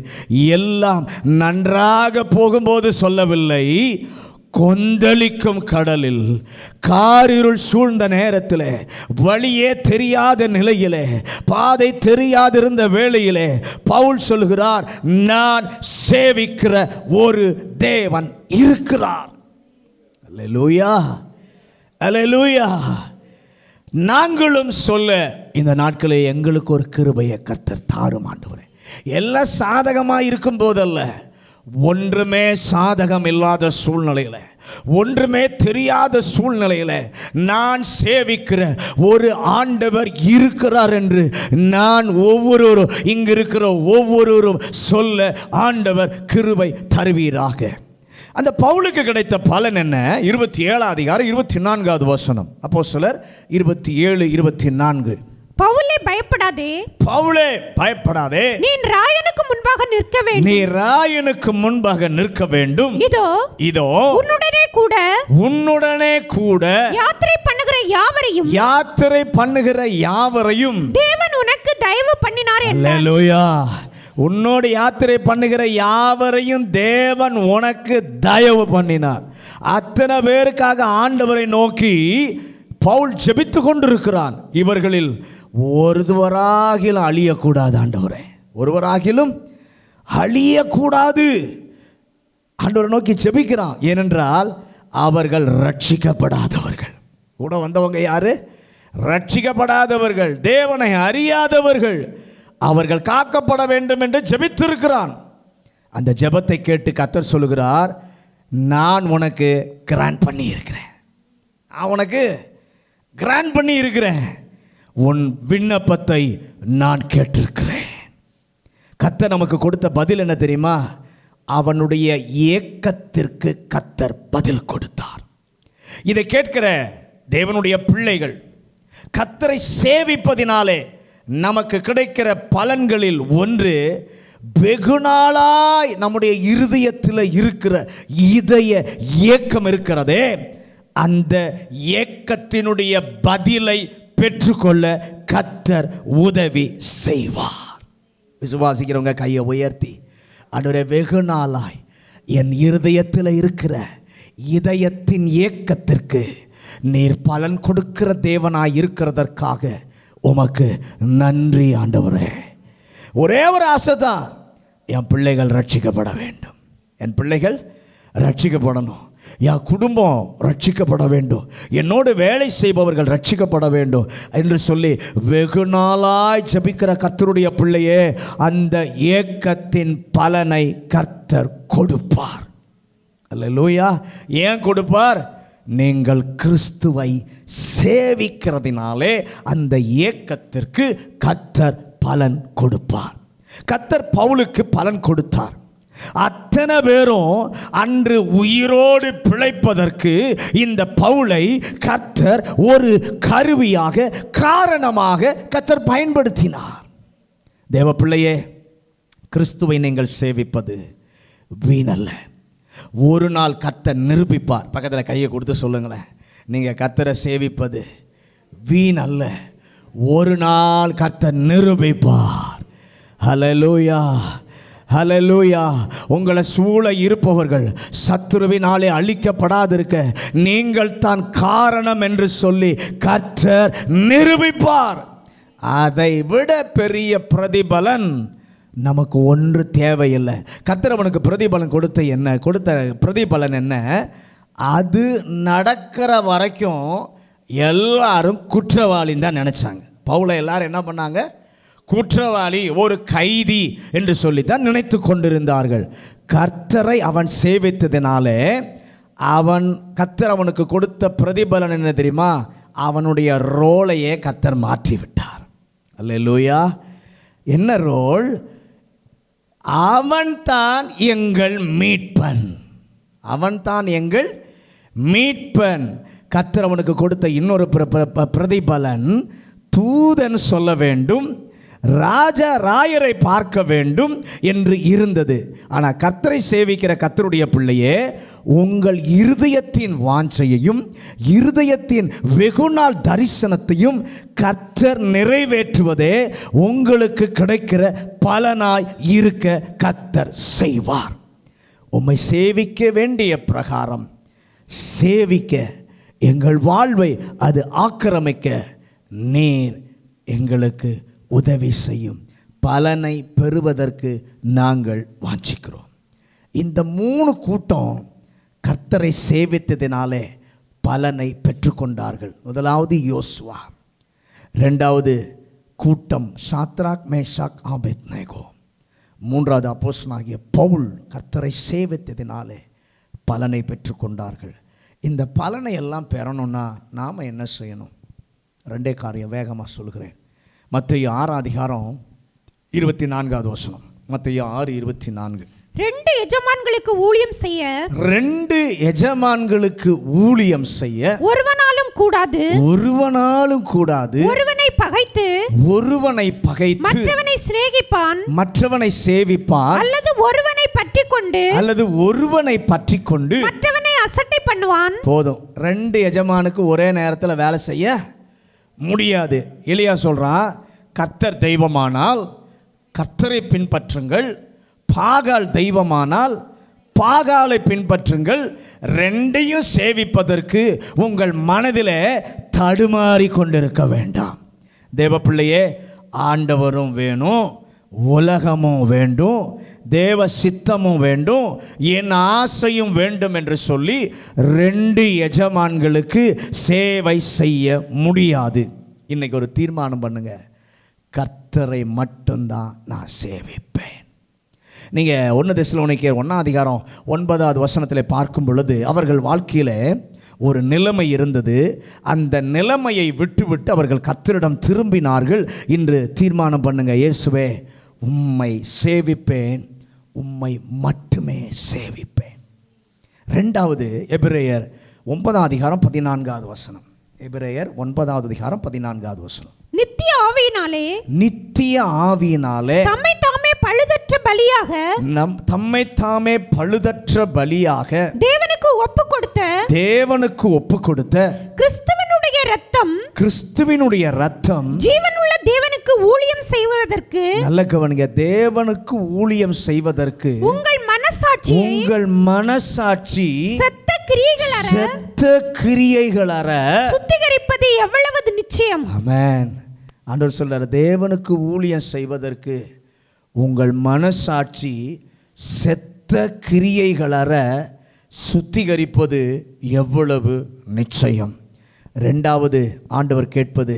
எல்லாம் நன்றாக போகும்போது சொல்லவில்லை. கொந்தளிக்கும் கடலில், காரிருள் சூழ்ந்த நேரத்தில், வழியே தெரியாத நிலையிலே, பாதை தெரியாதிருந்த வேளையிலே பவுல் சொல்கிறார், நான் சேவிக்கிற ஒரு தேவன் இருக்கிறார். அல்லேலூயா, அல்லேலூயா. நாங்களும் சொல்ல இந்த நாட்களில் எங்களுக்கு ஒரு கிருபையை கர்த்தர் தாரும் ஆண்டவரே. எல்லாம் சாதகமாக இருக்கும் போதல்ல, ஒன்றுமே சாதகம் இல்லாத சூழ்நிலையில் ஒன்றுமே தெரியாத சூழ்நிலையில் நான் சேவிக்கிற ஒரு ஆண்டவர் இருக்கிறார் என்று நான் ஒவ்வொருவரும் இங்கு இருக்கிற ஒவ்வொருவரும் சொல்ல ஆண்டவர் கிருபை தருவீராக. அந்த பவுலுக்கு கிடைத்த பலன் என்ன? 27 அதிகாரம் 24வது வசனம். அப்போஸ்தலர் 27:24. பவுலே பயப்படாதே, பவுலே பயப்படாதே, நீ ராயனுக்கு முன்பாக நிற்க வேண்டும், நீ ராயனுக்கு முன்பாக நிற்க வேண்டும். இதோ இதோ உன்னுடனே கூட யாத்திரை பண்ணுகிற யாவரையும் தேவன் உனக்கு தயவு பண்ணினார். அல்லேலூயா. உன்னோடு யாத்திரை பண்ணுகிற யாவரையும் தேவன் உனக்கு தயவு பண்ணினார். அத்தனை பேருக்காக ஆண்டவரை நோக்கி பவுல் ஜெபித்து கொண்டிருக்கிறான். இவர்களில் ஒருவராகிலும் அழியக்கூடாது ஆண்டவரே, ஒருவராகிலும் அழியக்கூடாது. ஆண்டவரை நோக்கி ஜெபிக்கிறான். ஏனென்றால் அவர்கள் ரட்சிக்கப்படாதவர்கள். கூட வந்தவங்க யாரு? ரட்சிக்கப்படாதவர்கள், தேவனை அறியாதவர்கள். அவர்கள் காக்கப்பட வேண்டும் என்று ஜெபித்திருக்கிறான். அந்த ஜெபத்தை கேட்டு கர்த்தர் சொல்லுகிறார், நான் உனக்கு கிராண்ட் பண்ணி இருக்கிறேன், நான் உனக்கு கிராண்ட் பண்ணி இருக்கிறேன், உன் விண்ணப்பத்தை நான் கேட்டிருக்கிறேன். கர்த்தர் நமக்கு கொடுத்த பதில் என்ன தெரியுமா? அவனுடைய ஏக்கத்திற்கு கர்த்தர் பதில் கொடுத்தார். இதை கேட்கிற தேவனுடைய பிள்ளைகள், கர்த்தரை சேவிப்பதினாலே நமக்கு கிடைக்கிற பலன்களில் ஒன்று, வெகுநாளாய் நம்முடைய இருதயத்தில் இருக்கிற இதய ஏக்கம் இருக்கிறதே, அந்த ஏக்கத்தினுடைய பதிலை பெற்றுக்கொள்ள கர்த்தர் உதவி செய்வார். விசுவாசிக்கிறவங்க கையை உயர்த்தி, ஆண்டவரே, வெகு நாளாய் என் இருதயத்தில் இருக்கிற இதயத்தின் ஏக்கத்திற்கு நீர் பலன் கொடுக்கிற தேவனாய் இருக்கிறதற்காக உமக்கு நன்றி ஆண்டவரே. ஒரே ஒரு ஆசை தான், என் பிள்ளைகள் ரட்சிக்கப்பட வேண்டும், என் பிள்ளைகள் ரட்சிக்கப்படணும், என் குடும்பம் ரட்சிக்கப்பட வேண்டும், என்னோடு வேலை செய்பவர்கள் ரட்சிக்கப்பட வேண்டும் என்று சொல்லி வெகு நாளாய் ஜெபிக்கிற கர்த்தருடைய பிள்ளையே, அந்த ஏக்கத்தின் பலனை கர்த்தர் கொடுப்பார். அல்லேலூயா. ஏன் கொடுப்பார்? நீங்கள் கிறிஸ்துவை சேவிக்கிறதினாலே அந்த ஏக்கத்திற்கு கர்த்தர் பலன் கொடுப்பார். கர்த்தர் பவுலுக்கு பலன் கொடுத்தார். அத்தனை பேரும் அன்று உயிரோடு பிழைப்பதற்கு இந்த பவுலை கர்த்தர் ஒரு கருவியாக, காரணமாக கர்த்தர் பயன்படுத்தினார். தேவ பிள்ளையே, கிறிஸ்துவை நீங்கள் சேவிப்பது வீணல்ல. ஒரு நாள் கர்த்தர் நிரூபிப்பார். பக்கத்தில் கையை கொடுத்து சொல்லுங்களேன், நீங்கள் கர்த்தரை சேவிப்பது வீணல்ல, ஒரு நாள் கர்த்தர் நிரூபிப்பார். ஹல்லேலூயா, ஹல்லேலூயா. உங்களை சூழ இருப்பவர்கள் சத்துருவினாலே அழிக்கப்படாதிருக்க நீங்கள் தான் காரணம் என்று சொல்லி கர்த்தர் நிரூபிப்பார். அதை விட பெரிய பிரதிபலன் நமக்கு ஒன்று தேவையில்லை. கர்த்தர் அவனுக்கு பிரதிபலன் கொடுத்த பிரதிபலன் என்ன? அது நடக்கிற வரைக்கும் எல்லாரும் குற்றவாளின்னு தான் நினைச்சாங்க. பவுலை எல்லாரும் என்ன பண்ணாங்க? குற்றவாளி, ஒரு கைதி என்று சொல்லித்தான் நினைத்து கொண்டிருந்தார்கள். கர்த்தரை அவன் சேவித்ததினாலே கர்த்தர் அவனுக்கு கொடுத்த பிரதிபலன் என்ன தெரியுமா? அவனுடைய ரோலையே கர்த்தர் மாற்றி விட்டார். அல்லேலூயா. என்ன ரோல்? அவன்தான் எங்கள் மீட்பன், அவன்தான் எங்கள் மீட்பன். கர்த்தர் அவனுக்கு கொடுத்த இன்னொரு பிரதிபலன், தூதன் சொல்ல வேண்டும், ராயரை பார்க்க வேண்டும் என்று இருந்தது. ஆனால் கர்த்தரை சேவிக்கிற கர்த்தருடைய பிள்ளையே, உங்கள் இருதயத்தின் வாஞ்சையையும் இருதயத்தின் வெகுநாள் தரிசனத்தையும் கர்த்தர் நிறைவேற்றுவதே உங்களுக்கு கிடைக்கிற பலனாய் இருக்க கர்த்தர் செய்வார். உம்மை சேவிக்க வேண்டிய பிரகாரம் சேவிக்க, எங்கள் வாழ்வை அது ஆக்கிரமிக்க நீர் எங்களுக்கு உதவி செய்யும். பலனை பெறுவதற்கு நாங்கள் வாஞ்சிக்கிறோம். இந்த 3 கூட்டம் கர்த்தரை சேவித்ததினாலே பலனை பெற்றுக்கொண்டார்கள். முதலாவது யோசுவா, இரண்டாவது கூட்டம் சாத்ராக், மேஷாக், ஆபேத்நேகோ, மூன்றாவது அப்போஸ்தலனாகிய பவுல் கர்த்தரை சேவித்ததினாலே பலனை பெற்றுக்கொண்டார்கள். இந்த பலனை எல்லாம் பெறணும்னா நாம் என்ன செய்யணும்? 2 காரியம் வேகமாக சொல்கிறேன். மத்தேயு 6:24. மத்தேயு 6:24. 2 எஜமான்களுக்கு ஊழியம் செய்ய 2 எஜமான்களுக்கு ஊழியம் செய்ய ஒருவனாலும் கூடாது. ஒருவனை பகைத்து மற்றவனை சேவிப்பான். அல்லது ஒருவனை பற்றிக்கொண்டு மற்றவனை அசட்டை பண்ணுவான். போதும். 2 எஜமானுக்கு ஒரே நேரத்தில் வேலை செய்ய முடியாது. எலியா சொல்றான், கர்த்தர் தெய்வமானால் கர்த்தரை பின்பற்றுங்கள், பாகால் தெய்வமானால் பாகாலை பின்பற்றுங்கள். 2ஐயும் சேவிப்பதற்கு உங்கள் மனதிலே தடுமாறி கொண்டிருக்க வேண்டாம். தேவ பிள்ளையே, ஆண்டவரும் வேணும், உலகமும் வேண்டும், தேவ சித்தமும் வேண்டும், என் ஆசையும் வேண்டும் என்று சொல்லி 2 எஜமான்களுக்கு சேவை செய்ய முடியாது. இன்னைக்கு ஒரு தீர்மானம் பண்ணுங்க, கர்த்தரை மட்டும்தான் நான் சேவிப்பேன். நீங்கள் 1 தெசலோனிக்கேயர் 1:9 பார்க்கும் பொழுது அவர்கள் வாழ்க்கையில் ஒரு நிலைமை இருந்தது. அந்த நிலைமையை விட்டு அவர்கள் கர்த்தரிடம் திரும்பினார்கள். இன்று தீர்மானம் பண்ணுங்க, இயேசுவே உம்மை சேவிப்பேன், உம்மை மட்டுமே சேவிப்பேன். 2வது எபிரேயர் 9:14. எபிரேயர் 9:14. நித்திய ஆவியினாலே தம்மை தாமே பழுதற்ற பலியாக தேவனுக்கு ஒப்பு கொடுத்த கிறிஸ்துவினுடைய ரத்தம் ஜீவனுள்ள தேவனுக்கு ஊழியம் செய்வதற்கு, நல்ல கவனிங்க, தேவனுக்கு ஊழியம் செய்வதற்கு உங்கள் மனசாட்சி செத்த கிரியைகளற சுத்திகரிப்பது எவ்வளவு நிச்சயம். ஆமென். ஆண்டவர் சொல்றார், தேவனுக்கு ஊழியம் செய்வதற்கு உங்கள் மனசாட்சி செத்த கிரியைகளற சுத்திகரிப்பது எவ்வளவு நிச்சயம். 2வது ஆண்டவர் கேட்பது,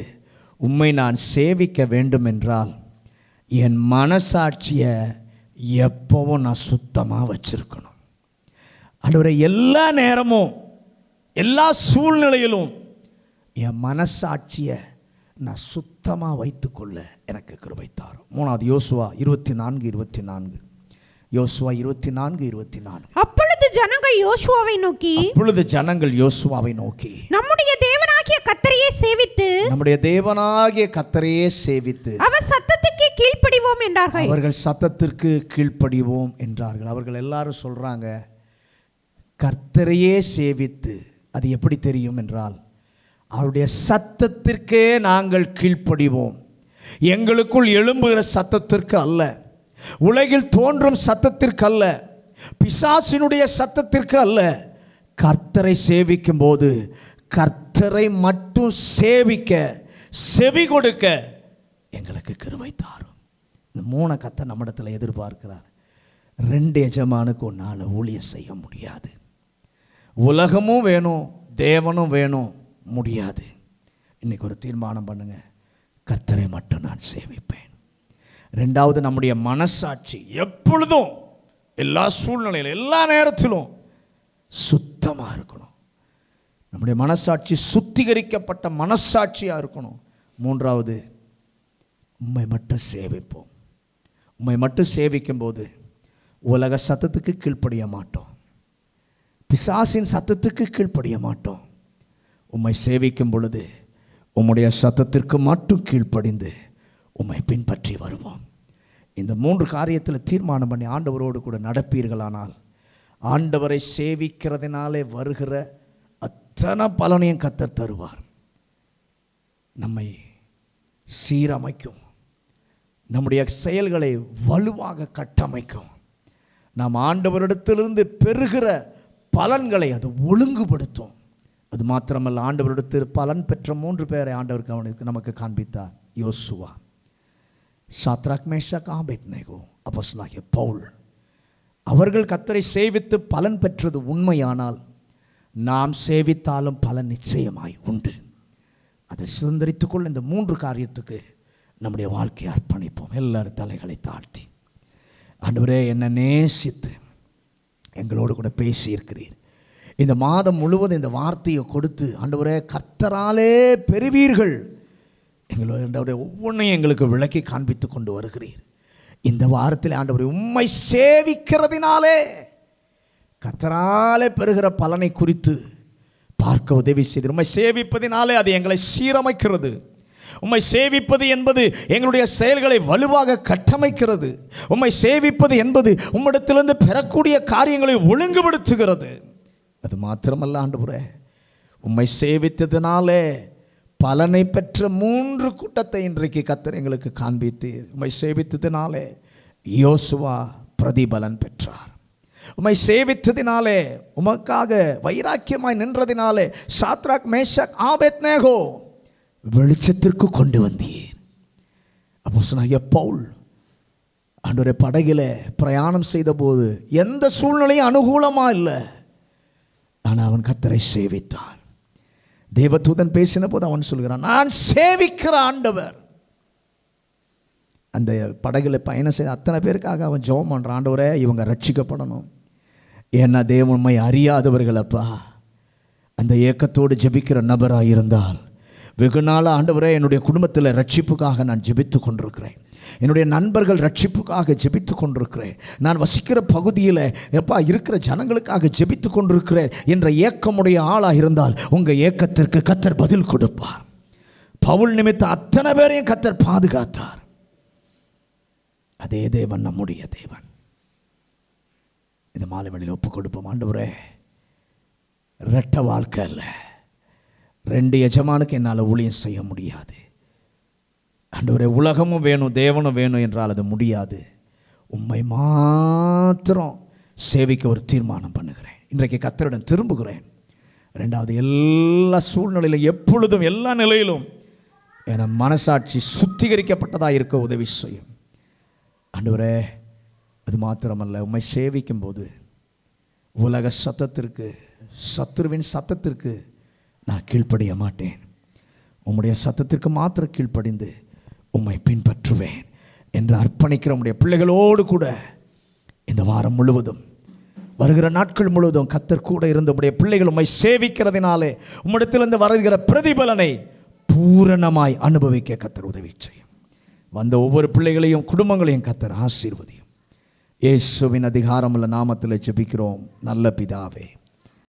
உம்மை நான் சேவிக்க வேண்டும் என்றால் என் மனசாட்சியை எப்பவும் நான் சுத்தமாக வச்சிருக்கணும். ஆண்டவரை எல்லா நேரமும் எல்லா சூழ்நிலையிலும் என் மனசாட்சியை நான் சுத்தமாக வைத்துக்கொள்ள எனக்கு கிருபை தாரும். 3வது யோசுவா 24:24. யோசுவா 24:24. அப்பொழுது ஜனங்கள் யோசுவாவை நோக்கி நம்முடைய தேவனாகிய கர்த்தரையே சேவித்து அவர் சத்தத்துக்கு கீழ்ப்படிவோம் என்றார்கள். அவர்கள் சத்தத்திற்கு கீழ்ப்படிவோம் என்றார்கள். அவர்கள் எல்லாரும் சொல்றாங்க, கர்த்தரையே சேவித்து. அது எப்படி தெரியும் என்றால், அவருடைய சத்தத்திற்கே நாங்கள் கீழ்ப்படிவோம், எங்களுக்குள் எழும்புகிற சத்தத்திற்கு அல்ல, உலகில் தோன்றும் சத்தத்திற்கு அல்ல, பிசாசினுடைய சத்தத்திற்கு அல்ல. கர்த்தரை சேவிக்கும் போது கர்த்தரை மட்டும் சேவிக்க, செவி கொடுக்க எங்களுக்கு கிருபை தாரும். இந்த 3 கர்த்தர் நம்மிடத்தில் எதிர்பார்க்கிறார். 2 எஜமானுக்கு ஒன்றால் ஊழியம் செய்ய முடியாது. உலகமும் வேணும், தேவனும் வேணும், முடியாது. இன்னைக்கு ஒரு தீர்மானம் பண்ணுங்க, கர்த்தரை மட்டும் நான் சேவிப்பேன். 2வது, நம்முடைய மனசாட்சி எப்பொழுதும் எல்லா சூழ்நிலையிலும் எல்லா நேரத்திலும் சுத்தமாக இருக்கணும். நம்முடைய மனசாட்சி சுத்திகரிக்கப்பட்ட மனசாட்சியாக இருக்கணும். 3வது, உம்மை மட்டும் சேவிப்போம். உம்மை மட்டும் சேவிக்கும் போது உலக சத்தத்துக்கு கீழ்ப்படிய மாட்டோம், பிசாசின் சத்தத்துக்கு கீழ்ப்படிய மாட்டோம். உம்மை சேவிக்கும் பொழுது உம்முடைய சத்தத்திற்கு மட்டும் கீழ்ப்படிந்து உம்மை பின்பற்றி வருவோம். இந்த 3 காரியத்தில் தீர்மானம் பண்ணி ஆண்டவரோடு கூட நடப்பீர்களானால், ஆண்டவரை சேவிக்கிறதுனாலே வருகிற அத்தனை பலனையும் கர்த்தர் தருவார். நம்மை சீரமைக்கும், நம்முடைய செயல்களை வலுவாக கட்டமைக்கும். நாம் ஆண்டவரிடத்திலிருந்து பெறுகிற பலன்களை அது ஒழுங்குபடுத்தும். அது மாத்திரமல்ல, ஆண்டவரிடத்தில் பலன் பெற்ற 3 பேரை ஆண்டவர் கவனித்து நமக்கு காண்பித்தார். யோசுவா, சாத்ராக், மேஷாக், ஆபேத்நேகோ, அப்போஸ்தலனாகிய பவுல். அவர்கள் கர்த்தரை சேவித்து பலன் பெற்றது உண்மையானால், நாம் சேவித்தாலும் பலன் நிச்சயமாய் உண்டு. அதை சுதந்திரித்துக்கொள்ள இந்த 3 காரியத்துக்கு நம்முடைய வாழ்க்கையை அர்ப்பணிப்போம். எல்லாரும் தலைகளை தாழ்த்தி, ஆண்டவரே என்னை நேசித்து எங்களோடு கூட பேசியிருக்கிறீர். இந்த மாதம் முழுவதும் இந்த வார்த்தையை கொடுத்து ஆண்டவரே கர்த்தராலே பெறுவீர்கள் எங்களோட ஒவ்வொன்றையும் எங்களுக்கு விளக்கி காண்பித்து கொண்டு வருகிறீர். இந்த வாரத்தில் ஆண்டவரே உம்மை சேவிக்கிறதினாலே கர்த்தராலே பெறுகிற பலனை குறித்து பார்க்க உதவி செய்து, உம்மை சேவிப்பதினாலே அது எங்களை சீரமைக்கிறது. உம்மை சேவிப்பது என்பது எங்களுடைய செயல்களை வலுவாக கட்டமைக்கிறது. உம்மை சேவிப்பது என்பது உம்மிடத்திலிருந்து பெறக்கூடிய காரியங்களை ஒழுங்குபடுத்துகிறது. அது மாத்திரமல்ல ஆண்டவரே, உம்மை சேவித்ததினாலே பலனை பெற்ற 3 கூட்டத்தை இன்றைக்கு கர்த்தர் எங்களுக்கு காண்பித்து, உம்மை சேவித்ததினாலே யோசுவா பிரதிபலன் பெற்றார். உம்மை சேவித்ததினாலே, உமக்காக வைராக்கியமாய் நின்றதினாலே சாத்ராக், மேஷாக், ஆபேத்நேகோ வெளிச்சத்திற்கு கொண்டு வந்தீர். அப்போஸ்தலனாகிய பவுல் ஆண்டவரே படகில பிரயாணம் செய்த போது எந்த சூழ்நிலையும் அனுகூலமா இல்லை, ஆனால் அவன் கர்த்தரை சேவித்தான். தேவதூதன் பேசின போது அவன் சொல்கிறான், நான் சேவிக்கிற ஆண்டவர். அந்த படகுல பயணம் செய்த அத்தனை பேருக்காக அவன் ஜெபம் பண்ணுறான், ஆண்டவரே இவங்க ரட்சிக்கப்படணும், ஏன்னா தேவனை அறியாதவர்கள் அப்பா. அந்த ஏக்கத்தோடு ஜெபிக்கிற நபராக இருந்தால், வெகு நாள் ஆண்டவரே என்னுடைய குடும்பத்தில் ரட்சிப்புக்காக நான் ஜெபித்து கொண்டிருக்கிறேன், என்னுடைய நண்பர்கள் ரட்சிப்புக்காக ஜெபித்து கொண்டிருக்கிறேன், நான் வசிக்கிற பகுதியில் எப்பா இருக்கிற ஜனங்களுக்காக ஜெபித்து கொண்டிருக்கிறேன் என்ற ஏக்கமுடைய ஆளாக இருந்தால் உங்கள் ஏக்கத்திற்கு கர்த்தர் பதில் கொடுப்பார். பவுல் நிமித்த அத்தனை பேரையும் கர்த்தர் பாதுகாத்தார். அதே தேவன் நம்முடைய தேவன். இந்த மாலை வேளையில் ஒப்பு கொடுப்போம். ஆண்டவரே, ரெட்ட வாழ்க்கை இல்லை, 2 எஜமானுக்கு என்னால் ஊழியம் செய்ய முடியாது. ஆண்டவரே, உலகமும் வேணும் தேவனும் வேணும் என்றால் அது முடியாது. உம்மை மாத்திரம் சேவிக்க ஒரு தீர்மானம் பண்ணுகிறேன். இன்றைக்கு கர்த்தரிடம் திரும்புகிறேன். 2வது, எல்லா சூழ்நிலையிலும் எப்பொழுதும் எல்லா நிலையிலும் என மனசாட்சி சுத்திகரிக்கப்பட்டதாக இருக்க உதவி செய்யும். ஆண்டவரே, அது மாத்திரமல்ல, உம்மை சேவிக்கும் போது உலக சத்தத்திற்கு, சத்துருவின் சத்தத்திற்கு நான் கீழ்ப்படிய மாட்டேன். உம்முடைய சத்தத்திற்கு மாத்திரம் கீழ்ப்படிந்து உம்மை பின்பற்றுவேன் என்று அர்ப்பணிக்கிற உம்முடைய பிள்ளைகளோடு கூட இந்த வாரம் முழுவதும், வருகிற நாட்கள் முழுவதும் கர்த்தர் கூட இருந்த உம்முடைய பிள்ளைகள் உம்மை சேவிக்கிறதினாலே உம்மிடத்திலிருந்து வருகிற பிரதிபலனை பூரணமாய் அனுபவிக்க கர்த்தர் உதவி செய்யும். வந்த ஒவ்வொரு பிள்ளைகளையும் குடும்பங்களையும் கர்த்தர் ஆசீர்வதியும். இயேசுவின் அதிகாரமுள்ள நாமத்தில் ஜெபிக்கிறோம் நல்ல பிதாவே.